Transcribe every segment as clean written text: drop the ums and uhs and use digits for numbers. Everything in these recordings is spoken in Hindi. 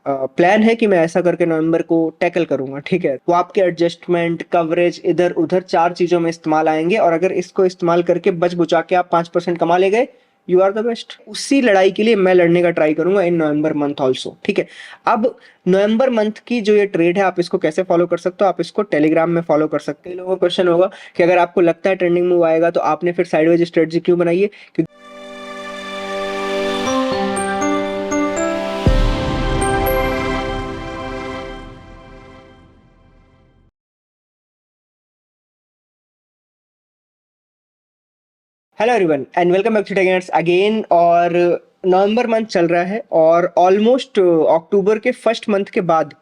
प्लान है कि मैं ऐसा करके नवंबर को टैकल करूंगा, ठीक है। वो आपके एडजस्टमेंट, कवरेज, इधर उधर चार चीजों में इस्तेमाल आएंगे, और अगर इसको इस्तेमाल करके बच बुचा के आप 5% कमा ले गए, यू आर द बेस्ट। उसी लड़ाई के लिए मैं लड़ने का ट्राई करूंगा इन नवंबर मंथ ऑल्सो, ठीक है। अब नवंबर मंथ की जो ये ट्रेड है, आप इसको कैसे फॉलो कर सकते हो? आप इसको टेलीग्राम में फॉलो कर सकते हो। लोगों का क्वेश्चन होगा कि अगर आपको लगता है ट्रेंडिंग मूव आएगा तो आपने फिर साइडवेज स्ट्रेटजी क्यों बनाई है? Hello everyone and welcome back to tech again. और नवंबर मंथ चल रहा है और ऑलमोस्ट अक्टूबर के फर्स्ट मंथ के बाद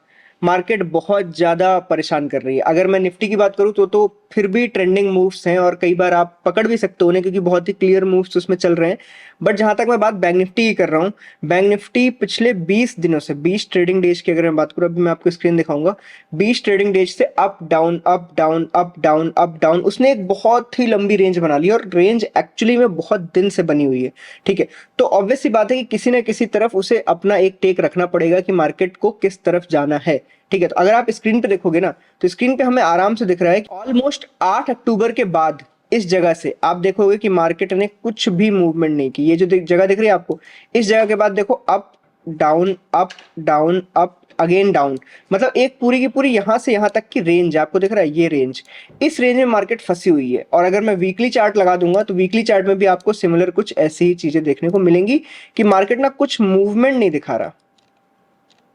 मार्केट बहुत ज़्यादा परेशान कर रही है। अगर मैं निफ्टी की बात करूं तो फिर भी ट्रेंडिंग मूव्स हैं और कई बार आप पकड़ भी सकते हो उन्हें, क्योंकि बहुत ही क्लियर मूव्स उसमें चल रहे हैं। बट जहां तक मैं बात बैंक निफ्टी की कर रहा हूँ, बैंक निफ्टी पिछले 20 दिनों से, 20 ट्रेडिंग डेज की अगर मैं बात करूँ, अभी मैं आपको स्क्रीन दिखाऊंगा, 20 ट्रेडिंग डेज से up down up down up down up down, उसने एक बहुत ही लंबी रेंज बना ली और रेंज एक्चुअली में बहुत दिन से बनी हुई है, ठीक है। तो ऑब्वियस सी बात है कि किसी ना किसी तरफ उसे अपना एक टेक रखना पड़ेगा कि मार्केट को किस तरफ जाना है, ठीक है। तो अगर आप स्क्रीन पे देखोगे ना, तो स्क्रीन पे हमें आराम से दिख रहा है कि ऑलमोस्ट 8 अक्टूबर के बाद इस जगह से आप देखोगे कि मार्केट ने कुछ भी मूवमेंट नहीं की। ये जो जगह दिख रही है आपको, इस जगह के बाद देखो up down up down up again down, मतलब एक पूरी की पूरी यहां से यहां तक की रेंज आपको दिख रहा है। ये रेंज, इस रेंज में मार्केट फंसी हुई है। और अगर मैं वीकली चार्ट लगा दूंगा तो वीकली चार्ट में भी आपको सिमिलर कुछ ऐसी ही चीजें देखने को मिलेंगी कि मार्केट ना कुछ मूवमेंट नहीं दिखा रहा।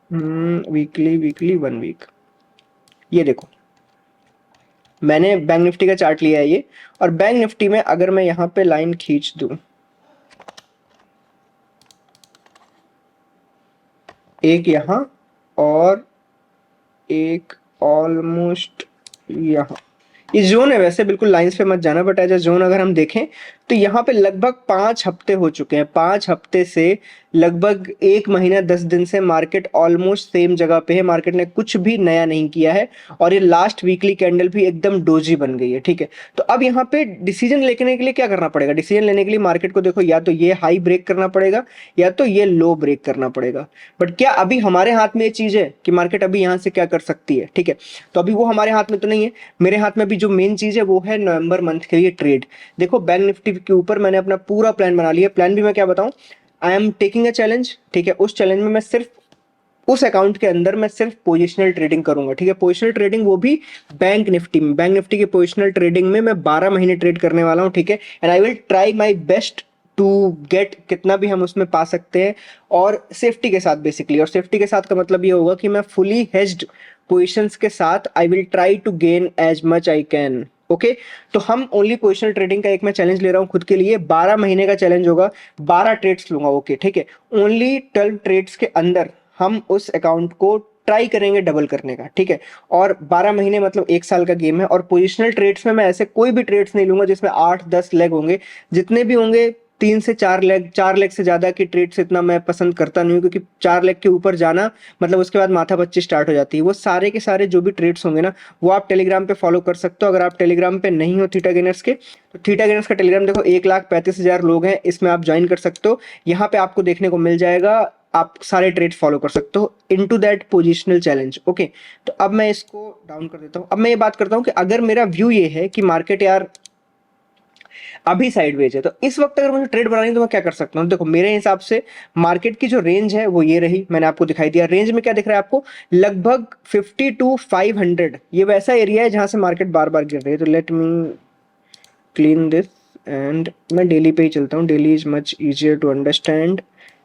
वीकली वीकली 1 वीक, ये देखो मैंने बैंक निफ्टी का चार्ट लिया है ये, और बैंक निफ्टी में अगर मैं यहां पे लाइन खींच दूं, एक यहां और एक ऑलमोस्ट यहां, ये जोन है। वैसे बिल्कुल लाइंस पे मत जाना, बट एज अ जोन अगर हम देखें तो यहाँ पे लगभग 5 हफ्ते हो चुके हैं। 5 हफ्ते से लगभग 1 महीना 10 दिन से मार्केट ऑलमोस्ट सेम जगह पे है। मार्केट ने कुछ भी नया नहीं किया है और ये लास्ट वीकली कैंडल भी एकदम डोजी बन गई है, ठीक है। तो अब यहाँ पे डिसीजन लेने के लिए क्या करना पड़ेगा? डिसीजन लेने के लिए मार्केट को देखो, या तो ये हाई ब्रेक करना पड़ेगा या तो ये लो ब्रेक करना पड़ेगा। बट क्या अभी हमारे हाथ में ये चीज है कि मार्केट अभी यहाँ से क्या कर सकती है, ठीक है? तो अभी वो हमारे हाथ में तो नहीं है। मेरे हाथ में भी जो मेन चीज है वो है नवंबर मंथ के लिए ट्रेड। देखो बैंक निफ्टी के ऊपर मैंने अपना पूरा प्लान बना लिया। प्लान भी मैं क्या बताऊं, I am taking a challenge, ठीक है। उस चैलेंज में मैं सिर्फ उस अकाउंट के अंदर मैं सिर्फ पोजिशनल ट्रेडिंग करूंगा, ठीक है। पोजिशनल ट्रेडिंग वो भी बैंक निफ्टी में। बैंक निफ्टी के पोजिशनल ट्रेडिंग में मैं 12 महीने ट्रेड करने वाला हूं, ठीक है। And I will try my best to get कितना भी हम उसमें पा सकते हैं, और सेफ्टी के साथ बेसिकली। और सेफ्टी के साथ का मतलब ये होगा कि मैं फुली हेज्ड पोजिशंस के साथ I will try to gain as much I can, okay. तो हम ओनली पोजिशनल ट्रेडिंग का एक मैं चैलेंज ले रहा हूं खुद के लिए। 12 महीने का चैलेंज होगा, 12 ट्रेड्स लूंगा, ओके, ठीक है। ओनली 12 ट्रेड्स के अंदर हम उस अकाउंट को ट्राई करेंगे डबल करने का, ठीक है। और 12 महीने मतलब 1 साल का गेम है। और पोजिशनल ट्रेड्स में मैं ऐसे कोई भी ट्रेड्स नहीं लूंगा जिसमें 8-10 लेग होंगे। जितने भी होंगे 3 से 4 लेग, 4 लेग से ज्यादा की ट्रेड्स इतना मैं पसंद करता नहीं हूँ, क्योंकि 4 लेग के ऊपर जाना मतलब उसके बाद माथा पच्ची स्टार्ट हो जाती है। वो सारे के सारे जो भी ट्रेड्स होंगे ना, वो आप टेलीग्राम पे फॉलो कर सकते हो। अगर आप टेलीग्राम पे नहीं हो थीटा गेनर्स के, तो थीटा गेनर्स का टेलीग्राम देखो 1,35,000 लोग हैं, इसमें आप ज्वाइन कर सकते हो। यहाँ पे आपको देखने को मिल जाएगा, आप सारे ट्रेड फॉलो कर सकते हो into that positional challenge, okay. तो अब मैं इसको डाउन कर देता हूँ। अब मैं ये बात करता हूँ कि अगर मेरा व्यू ये है कि मार्केट यार अभी साइडवेज है, तो इस वक्त अगर मुझे ट्रेड बनानी है तो मैं क्या कर सकता हूँ? देखो मेरे हिसाब से मार्केट की जो रेंज है वो ये रही, मैंने आपको दिखाई दिया। रेंज में क्या दिख रहा है आपको? लगभग 50 to 500, ये वैसा एरिया है जहां से मार्केट बार बार गिर रही है। तो let me clean this and मैं डेली पे ही चलता हूँ। Daily is much easier to understand.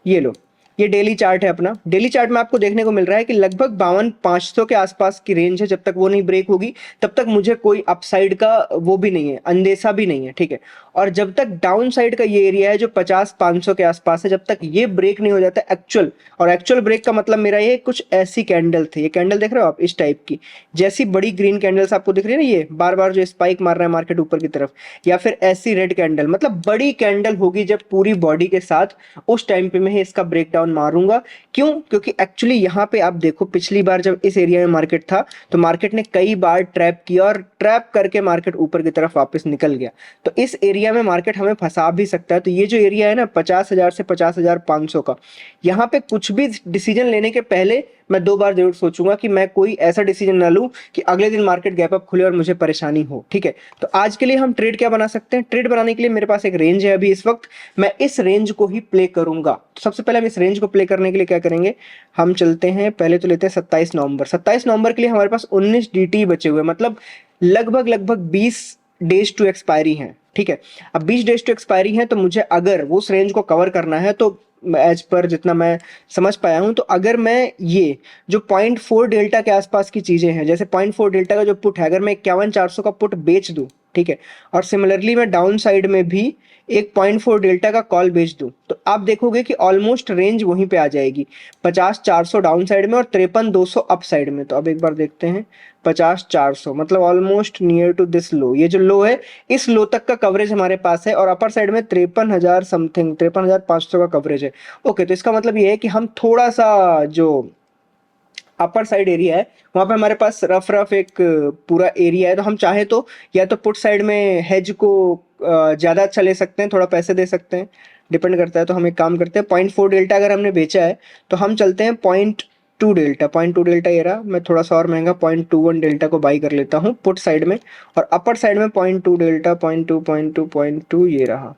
ये लो, ये डेली चार्ट है अपना। डेली चार्ट में आपको देखने को मिल रहा है कि लगभग 52,500 के आसपास की रेंज है। जब तक वो नहीं ब्रेक होगी तब तक मुझे कोई अपसाइड का वो भी नहीं है, अंदेशा भी नहीं है, ठीक है। और जब तक डाउन साइड का ये एरिया है जो 50-500 के आसपास है, जब तक ये ब्रेक नहीं हो जाता एक्चुअल, और एक्चुअल ब्रेक का मतलब मेरा ये कुछ ऐसी कैंडल थी, ये कैंडल देख रहे हो आप इस टाइप की, जैसी बड़ी ग्रीन कैंडल्स आपको दिख रही है ना, ये बार बार जो स्पाइक मार रहा है मार्केट ऊपर की तरफ, या फिर ऐसी रेड कैंडल, मतलब बड़ी कैंडल होगी जब पूरी बॉडी के साथ, उस टाइम पे में ही इसका ब्रेकडाउन डाउन मारूंगा। क्यों? क्योंकि एक्चुअली यहाँ पे आप देखो पिछली बार जब इस एरिया में मार्केट था तो मार्केट ने कई बार ट्रैप किया और ट्रैप करके मार्केट ऊपर की तरफ वापस निकल गया। तो इस एरिया में मार्केट हमें फंसा भी सकता है। तो ये जो एरिया है ना 50,000 से 50,500 का, यहाँ पे कुछ भी डिसीजन लेने के पहले मैं 2 बार जरूर सोचूंगा कि मैं कोई ऐसा डिसीजन ना लूं कि अगले दिन मार्केट गैप अप खुले और मुझे परेशानी हो। ठीक है, तो आज के लिए हम ट्रेड क्या बना सकते हैं? ट्रेड बनाने के लिए मेरे पास एक रेंज है अभी इस वक्त, मैं इस रेंज को ही प्ले करूंगा। तो सबसे पहले हम इस रेंज को प्ले करने के लिए क्या करेंगे, हम चलते हैं पहले तो लेते हैं 27 नवंबर। 27 नवंबर के लिए हमारे पास 19 DT बचे हुए, मतलब लगभग 20 डेज टू एक्सपायरी हैं। ठीक है, अब 20 डेज टू एक्सपायरी है तो मुझे अगर वो उस रेंज को कवर करना है तो एज पर जितना मैं समझ पाया हूं, तो अगर मैं ये जो 0.4 डेल्टा के आसपास की चीजें हैं, जैसे 0.4 डेल्टा का जो पुट है, अगर मैं 51,400 का पुट बेच दूं, ठीक है, और सिमिलरली मैं डाउन साइड में भी एक 0.4 डेल्टा का कॉल बेच दूं, तो आप देखोगे कि ऑलमोस्ट रेंज वहीं पे आ जाएगी, 50,400 डाउन साइड में और 53,200 अप साइड में। तो अब एक बार देखते हैं, 50,400 मतलब almost near to this low, ये जो लो है इस लो तक का कवरेज हमारे पास है, और अपर साइड में 53,000 समथिंग 53,500 का कवरेज है। ओके, तो इसका मतलब ये है कि हम थोड़ा सा जो अपर साइड एरिया है वहां पे हमारे पास रफ एक पूरा एरिया है, तो हम चाहे तो या तो पुट साइड में हेज को ज्यादा अच्छा ले सकते हैं, थोड़ा पैसे दे सकते हैं, डिपेंड करता है। तो हम एक काम करते हैं, 0.4 डेल्टा अगर हमने बेचा है तो हम चलते हैं 0.2 डेल्टा। 0.2 डेल्टा ये रहा, मैं थोड़ा सा और महंगा 0.21 डेल्टा को बाई कर लेता हूँ पुट साइड में, और अपर साइड में 0.2 डेल्टा, 0.2 ये रहा।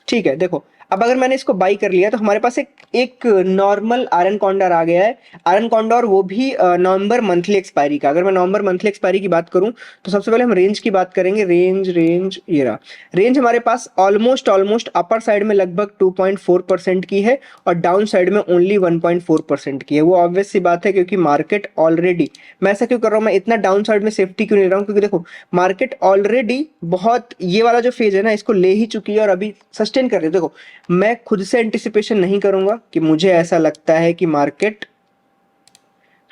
ठीक है, देखो अब अगर मैंने इसको बाई कर लिया तो हमारे पास एक नॉर्मल आयरन कॉन्डोर आ गया है। आयरन कॉन्डोर वो भी नवंबर मंथली एक्सपायरी का। अगर मैं नवंबर मंथली एक्सपायरी की बात करूं तो सबसे पहले हम रेंज की बात करेंगे। रेंज ये रहा, रेंज हमारे पास ऑलमोस्ट अपर साइड में लगभग 2.4% की है और डाउन साइड में ओनली 1.4% की है। वो ऑब्वियस सी बात है क्योंकि मार्केट ऑलरेडी, मैं ऐसा क्यों कर रहा हूं, मैं इतना डाउन साइड में सेफ्टी क्यों ले रहा हूं, क्योंकि देखो मार्केट ऑलरेडी बहुत ये वाला जो फेज है ना इसको ले ही चुकी है और अभी सस्टेन कर रही है। देखो मैं खुद से एंटिसिपेशन नहीं करूंगा कि मुझे ऐसा लगता है कि मार्केट,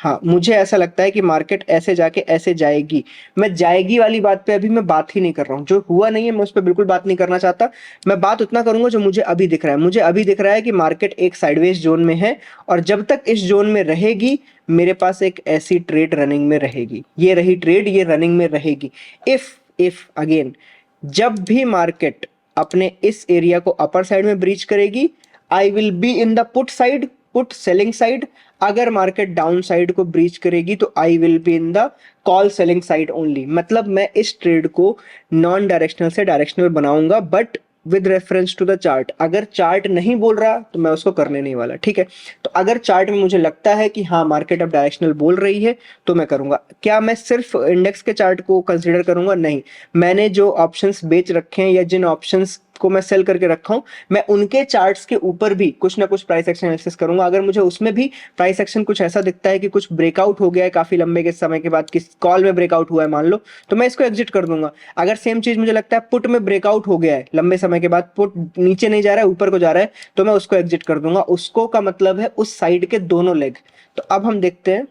हाँ मुझे ऐसा लगता है कि मार्केट ऐसे जाके ऐसे जाएगी, मैं जाएगी वाली बात पे अभी मैं बात ही नहीं कर रहा हूँ। जो हुआ नहीं है मैं उस पर बिल्कुल बात नहीं करना चाहता। मैं बात उतना करूंगा जो मुझे अभी दिख रहा है। मुझे अभी दिख रहा है कि मार्केट एक साइडवेज जोन में है और जब तक इस जोन में रहेगी मेरे पास एक ऐसी ट्रेड रनिंग में रहेगी। ये रही ट्रेड, ये रनिंग में रहेगी। इफ अगेन जब भी मार्केट अपने इस एरिया को अपर साइड में ब्रीच करेगी, I will be in the put side, put selling side. अगर मार्केट डाउन साइड को ब्रीच करेगी तो I will be in the call selling side only. मतलब मैं इस ट्रेड को नॉन डायरेक्शनल से डायरेक्शनल बनाऊंगा but with reference to the chart. अगर चार्ट नहीं बोल रहा तो मैं उसको करने नहीं वाला। ठीक है, तो अगर चार्ट में मुझे लगता है कि हाँ मार्केट अब डायरेक्शनल बोल रही है तो मैं करूंगा। क्या मैं सिर्फ इंडेक्स के चार्ट को कंसीडर करूंगा? नहीं, मैंने जो ऑप्शंस बेच रखे हैं या जिन ऑप्शंस को मैं सेल करके रखा हूं मैं उनके चार्ट्स के ऊपर भी कुछ ना कुछ प्राइस एक्शन एनालिसिस करूंगा। अगर मुझे उसमें भी प्राइस एक्शन कुछ ऐसा दिखता है कि कुछ ब्रेकआउट हो गया है काफी लंबे के समय के बाद, किस कॉल में ब्रेकआउट हुआ है मान लो, तो मैं इसको एग्जिट कर दूंगा। अगर सेम चीज मुझे लगता है पुट में ब्रेकआउट हो गया है लंबे समय के बाद, पुट नीचे नहीं जा रहा है ऊपर को जा रहा है, तो मैं उसको एग्जिट कर दूंगा। उसको का मतलब है उस साइड के दोनों लेग। तो अब हम देखते हैं,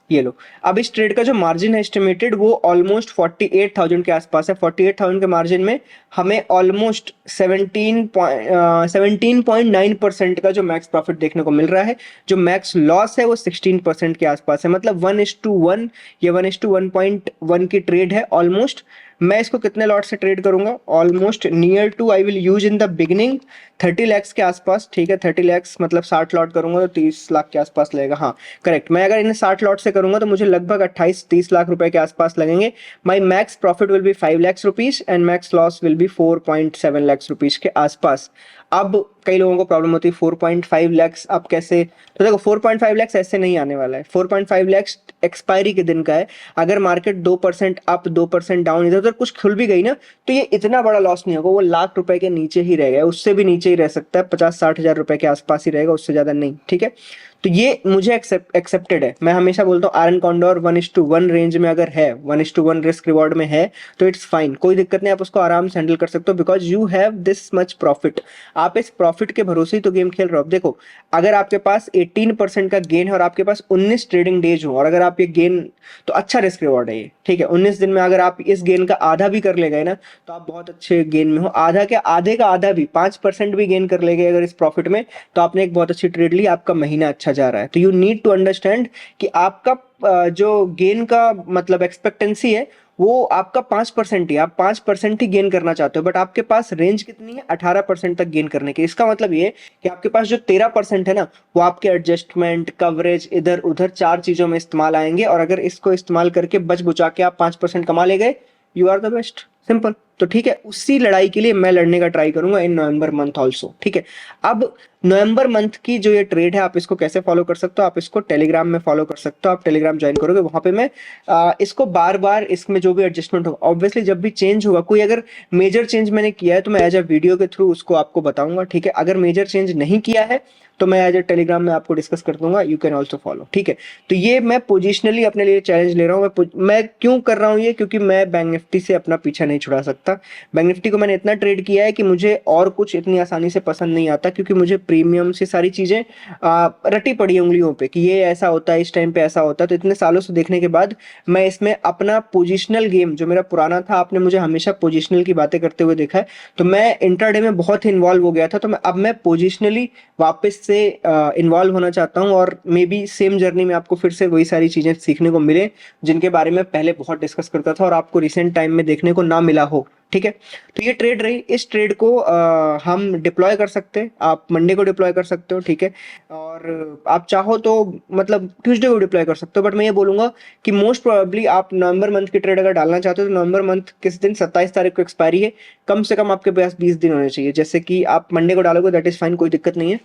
ये लो, अब इस ट्रेड का जो मार्जिन है एस्टिमेटेड वो ऑलमोस्ट 48,000 के आसपास है। 48,000 के मार्जिन में हमें ऑलमोस्ट 17.9% का जो मैक्स प्रॉफिट देखने को मिल रहा है। जो मैक्स लॉस है वो 16% के आसपास है, मतलब 1:1 या 1:1.1 की ट्रेड है ऑलमोस्ट। मैं इसको कितने लॉट से ट्रेड करूंगा? Almost near to I will use in the beginning 30 lakhs के आसपास। ठीक है, 30 lakhs मतलब 60 लॉट करूंगा तो 30 लाख के आसपास लगेगा। हाँ करेक्ट, मैं अगर इन्हें 60 लॉट से करूंगा तो मुझे लगभग 28-30 लाख रुपए के आसपास लगेंगे। My max profit will be 5 lakhs rupees and max loss will be 4.7 lakhs rupees के आसपास। अब कई लोगों को प्रॉब्लम होती है 4.5 lakhs अब कैसे, तो देखो 4.5 lakhs ऐसे नहीं आने वाला है। 4.5 lakhs एक्सपायरी के दिन का है। अगर मार्केट 2% अप 2% डाउन इधर उधर कुछ खुल भी गई ना तो ये इतना बड़ा लॉस नहीं होगा, वो लाख रुपए के नीचे ही रहेगा, उससे भी नीचे ही रह सकता है, 50-60 हजार रुपए के आसपास ही रहेगा, उससे ज्यादा नहीं। ठीक है, तो ये मुझे एक्सेप्टेड है। मैं हमेशा बोलता हूँ आयरन कॉन्डोर 1:1 रेंज में अगर है, 1:1 रिस्क रिवॉर्ड में है तो इट्स फाइन, कोई दिक्कत नहीं, आप उसको आराम से हैंडल कर सकते हो because you have this much profit. आप इस प्रॉफिट के भरोसे ही तो गेम खेल रहे हो। अब देखो, अगर आपके पास 18% का गेन है और आपके पास 19 ट्रेडिंग डेज हो और अगर आप ये गेन, तो अच्छा रिस्क रिवॉर्ड है ये, ठीक है। 19 दिन में अगर आप इस गेन का आधा भी कर ले गए ना तो आप बहुत अच्छे गेन में हो। आधा के आधे का आधा भी, 5% भी गेन कर ले गए अगर इस प्रॉफिट में, तो आपने एक बहुत अच्छी ट्रेड ली, आपका महीना अच्छा जा रहा है। तो यू नीड टू अंडरस्टैंड कि आपका जो गेन का मतलब एक्सपेक्टेंसी है वो आपका 5% ही, आप 5% ही गेन करना चाहते हो, बट आपके पास रेंज कितनी है, 18% तक गेन करने की। इसका मतलब ये कि आपके पास जो 13% है ना, वो आपके एडजस्टमेंट, कवरेज, इधर उधर 4 चीजों में इस्तेमाल आएंगे, और अगर इसको इस्तेमाल करके बच बुचा के आप 5% कमा ले गए, you are the best, simple. तो ठीक है, उसी लड़ाई के लिए मैं लड़ने का ट्राई करूंगा इन नवंबर मंथ ऑल्सो, ठीक है। अब नवंबर मंथ की जो ये ट्रेड है, आप इसको कैसे फॉलो कर सकते हो, आप इसको टेलीग्राम में फॉलो कर सकते हो। आप टेलीग्राम ज्वाइन करोगे, वहां पे मैं इसको बार बार इसमें जो भी एडजस्टमेंट होगा, ऑब्वियसली जब भी चेंज होगा, कोई अगर मेजर चेंज मैंने किया है तो मैं एज अ वीडियो के थ्रू उसको आपको बताऊंगा, ठीक है। अगर मेजर चेंज नहीं किया है तो मैं एज अ टेलीग्राम में आपको डिस्कस कर दूंगा, यू कैन ऑल्सो फॉलो, ठीक है। तो ये मैं पोजिशनली अपने लिए चैलेंज ले रहा हूँ। मैं क्यों कर रहा हूँ ये, क्योंकि मैं बैंक निफ्टी से अपना पीछा नहीं छुड़ा सकता। बैंक निफ्टी को मैंने इतना ट्रेड किया है कि मुझे और कुछ इतनी आसानी से पसंद नहीं आता, क्योंकि मुझे प्रीमियम से सारी चीजें रटी पड़ी है उंगलियों पे कि ये ऐसा होता है, इस टाइम पे ऐसा होता है। तो इतने सालों से देखने के बाद मैं इसमें अपना पोजिशनल गेम जो मेरा पुराना था, आपने मुझे हमेशा पोजिशनल की बातें करते हुए देखा है, तो मैं इंट्राडे में बहुत ही इन्वॉल्व हो गया था। तो मैं पोजिशनली वापस से इन्वॉल्व होना चाहता हूँ, और मे बी सेम जर्नी में आपको फिर से वही सारी चीजें सीखने को मिले जिनके बारे में पहले बहुत डिस्कस करता था और आपको रिसेंट टाइम में देखने को ना मिला हो, ठीक है। तो ये ट्रेड रही, इस ट्रेड को हम डिप्लॉय कर सकते हैं, आप मंडे को डिप्लॉय कर सकते हो, ठीक है। और आप चाहो तो मतलब ट्यूसडे को डिप्लॉय कर सकते हो, बट मैं ये बोलूंगा कि मोस्ट प्रोबेबली आप नवंबर मंथ की ट्रेड अगर डालना चाहते हो तो नवंबर मंथ किस दिन, 27 तारीख को एक्सपायरी है, कम से कम आपके पास 20 दिन होने चाहिए। जैसे कि आप मंडे को डालोगे, दैट इज फाइन, कोई दिक्कत नहीं है।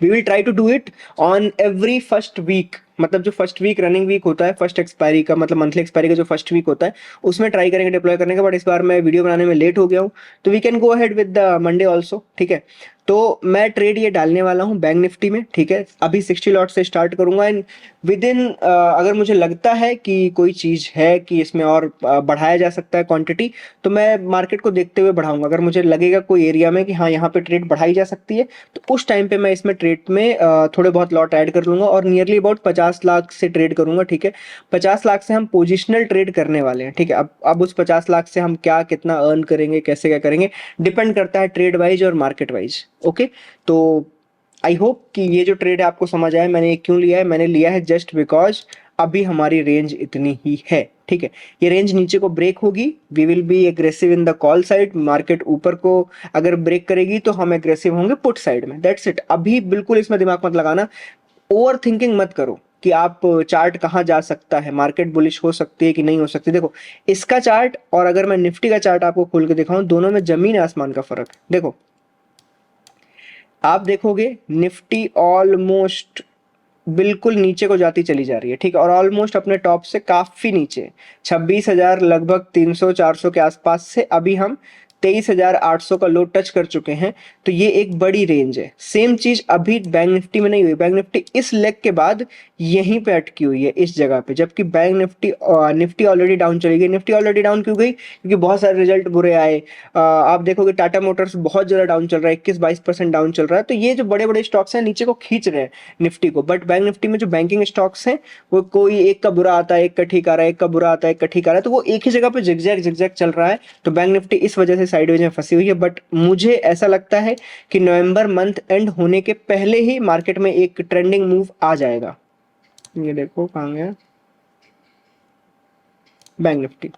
We will try to do it on every first week, मतलब जो फर्स्ट वीक रनिंग वीक होता है, फर्स्ट एक्सपायरी का मतलब मंथली एक्सपायरी का जो फर्स्ट वीक होता है, उसमें ट्राई करेंगे डिप्लॉय करने का। बट इस बार मैं वीडियो बनाने में लेट हो गया हूँ, तो we can go ahead with the Monday also, ठीक है। तो मैं ट्रेड ये डालने वाला हूँ बैंक निफ्टी में, ठीक है। अभी 60 लॉट से स्टार्ट करूंगा, एंड विद इन अगर मुझे लगता है कि कोई चीज है कि इसमें और बढ़ाया जा सकता है क्वांटिटी, तो मैं मार्केट को देखते हुए बढ़ाऊंगा। अगर मुझे लगेगा कोई एरिया में कि हाँ यहाँ पे ट्रेड बढ़ाई जा सकती है, तो उस टाइम पे मैं इसमें ट्रेड में थोड़े बहुत लॉट ऐड कर लूंगा, और नियरली अबाउट 50 लाख से ट्रेड करूंगा, ठीक है। 50 लाख से हम पोजिशनल ट्रेड करने वाले हैं, ठीक है। अब उस 50 लाख से हम क्या कितना अर्न करेंगे, कैसे क्या करेंगे, डिपेंड करता है ट्रेड वाइज और मार्केट वाइज, ओके। तो आई होप कि ये जो ट्रेड है आपको समझ आया। मैंने क्यों लिया है, मैंने लिया है जस्ट बिकॉज अभी हमारी रेंज इतनी ही है, ठीक है। ये रेंज नीचे को ब्रेक होगी, we will be aggressive in the call side. Market ऊपर को अगर ब्रेक करेगी तो हम एग्रेसिव होंगे पुट साइड में, दैट्स इट। अभी बिल्कुल इसमें दिमाग मत लगाना, ओवर थिंकिंग मत करो कि आप चार्ट कहाँ जा सकता है, मार्केट बुलिश हो सकती है कि नहीं हो सकती। देखो, इसका चार्ट और अगर मैं निफ्टी का चार्ट आपको खोल के दिखाऊं, दोनों में जमीन आसमान का फर्क है। देखो, आप देखोगे निफ्टी ऑलमोस्ट बिल्कुल नीचे को जाती चली जा रही है, ठीक है, और ऑलमोस्ट अपने टॉप से काफी नीचे, 26,000 लगभग 300-400 के आसपास से अभी हम 23,800 का लो टच कर चुके हैं। तो ये एक बड़ी रेंज है। सेम चीज अभी बैंक निफ्टी में नहीं हुई। बैंक निफ्टी इस लेग के बाद यहीं पे अटकी हुई है इस जगह पे, जबकि bank Nifty Nifty already down चली गई। निफ्टी ऑलरेडी डाउन क्यों गई, क्योंकि बहुत सारे रिजल्ट बुरे आए। आप देखोगे टाटा मोटर्स बहुत ज्यादा डाउन चल रहा है, 21-22% डाउन चल रहा है। तो ये जो बड़े बड़े स्टॉक्स हैं नीचे को खींच रहे हैं निफ्टी को, बट बैंक निफ्टी में जो बैंकिंग स्टॉक्स हैं वो कोई एक का बुरा आता है, एक का ठीक आ रहा है, एक का बुरा आता है, एक का ठीक आ रहा है, तो वो एक ही जगह पे जिगजैग जिगजैग चल रहा है। तो बैंक निफ्टी इस वजह से साइडवेज में फंसी हुई है। बट मुझे ऐसा लगता है कि नवंबर मंथ एंड होने के पहले ही मार्केट में एक ट्रेंडिंग मूव आ जाएगा। ये देखो कहाँ गया bank Nifty,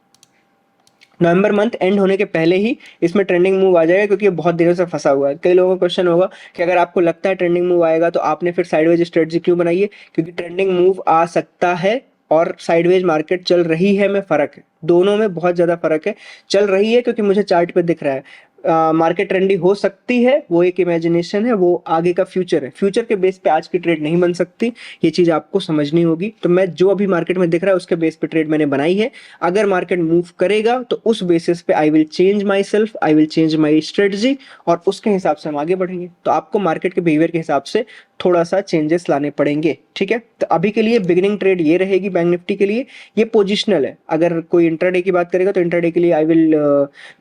November month and होने के पहले ही इसमें ट्रेंडिंग मूव आ जाएगा, क्योंकि ये बहुत दिनों से फंसा हुआ है। कई लोगों का क्वेश्चन होगा कि अगर आपको लगता है ट्रेंडिंग मूव आएगा तो आपने फिर साइडवेज स्ट्रेटजी क्यों बनाई है, क्योंकि ट्रेंडिंग मूव आ सकता है और साइडवेज मार्केट चल रही है में फर्क है, दोनों में बहुत ज्यादा फर्क है। चल रही है क्योंकि मुझे चार्ट पे दिख रहा है, मार्केट ट्रेंडी हो सकती है, वो एक इमेजिनेशन है, वो आगे का फ्यूचर है। फ्यूचर के बेस पे आज की ट्रेड नहीं बन सकती, ये चीज आपको समझनी होगी। तो मैं जो अभी मार्केट में दिख रहा है उसके बेस पे ट्रेड मैंने बनाई है। अगर मार्केट मूव करेगा तो उस बेसिस पे I will change my self, I will change my strategy, और उसके हिसाब से हम आगे बढ़ेंगे। तो आपको मार्केट के बिहेवियर के हिसाब से थोड़ा सा चेंजेस लाने पड़ेंगे, ठीक है। तो अभी के लिए बिगिनिंग ट्रेड ये रहेगी बैंक निफ्टी के लिए, ये पोजिशनल है। अगर कोई इंट्राडे की बात करेगा तो इंट्राडे के लिए I will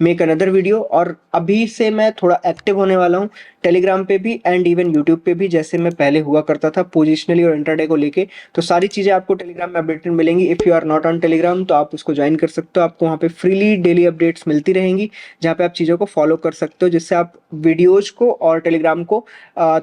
make another video. और अभी से मैं थोड़ा एक्टिव होने वाला हूँ टेलीग्राम पे भी एंड इवन यूट्यूब पे भी, जैसे मैं पहले हुआ करता था पोजिशनली और इंट्राडे को लेके। तो सारी चीज़ें आपको टेलीग्राम में अपडेटेड मिलेंगी। If you are not on Telegram तो आप उसको ज्वाइन कर सकते हो, आपको वहाँ पे फ्रीली डेली अपडेट्स मिलती रहेंगी, जहाँ पे आप चीज़ों को फॉलो कर सकते हो, जिससे आप वीडियोज़ को और टेलीग्राम को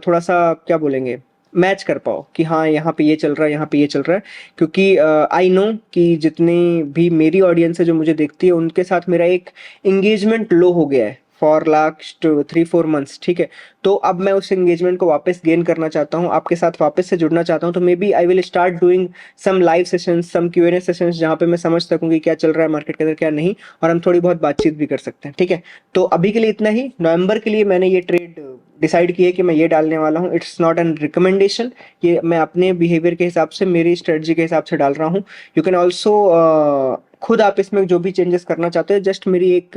थोड़ा सा क्या बोलेंगे मैच कर पाओ कि हाँ यहाँ पे ये चल रहा है, यहाँ पे ये चल रहा है। क्योंकि आई नो कि जितनी भी मेरी ऑडियंस है जो मुझे देखती है, उनके साथ मेरा एक एंगेजमेंट लो हो गया है फॉर लास्ट 3-4 मंथ्स, ठीक है। तो अब मैं उस एंगेजमेंट को वापस गेन करना चाहता हूँ, आपके साथ वापस से जुड़ना चाहता हूँ। तो maybe I will start doing some live sessions, some Q&A sessions, जहाँ पे मैं समझ सकूँ कि क्या चल रहा है मार्केट के अंदर क्या नहीं, और हम थोड़ी बहुत बातचीत भी कर सकते हैं, ठीक है। तो अभी के लिए इतना ही। नवंबर के लिए मैंने ये ट्रेड डिसाइड किया है कि मैं ये डालने वाला हूँ। इट्स नॉट एन रिकमेंडेशन, ये मैं अपने बिहेवियर के हिसाब से, मेरी स्ट्रेटजी के हिसाब से डाल रहा हूँ। यू कैन ऑल्सो खुद आप इसमें जो भी चेंजेस करना चाहते हो, जस्ट मेरी एक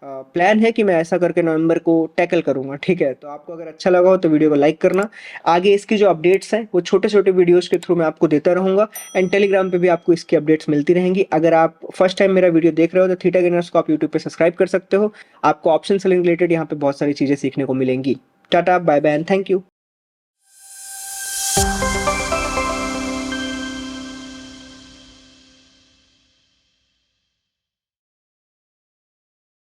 प्लान है कि मैं ऐसा करके नवंबर को टैकल करूंगा, ठीक है। तो आपको अगर अच्छा लगा हो तो वीडियो को लाइक करना। आगे इसकी जो अपडेट्स हैं वो छोटे छोटे वीडियोस के थ्रू मैं आपको देता रहूंगा, एंड टेलीग्राम पे भी आपको इसकी अपडेट्स मिलती रहेंगी। अगर आप फर्स्ट टाइम मेरा वीडियो देख रहे हो तो थीटा गेनर्स को आप यूट्यूब पे सब्सक्राइब कर सकते हो। आपको ऑप्शन सेलिंग रिलेटेड यहाँ पे बहुत सारी चीज़ें सीखने को मिलेंगी। टाटा, bye bye and thank you.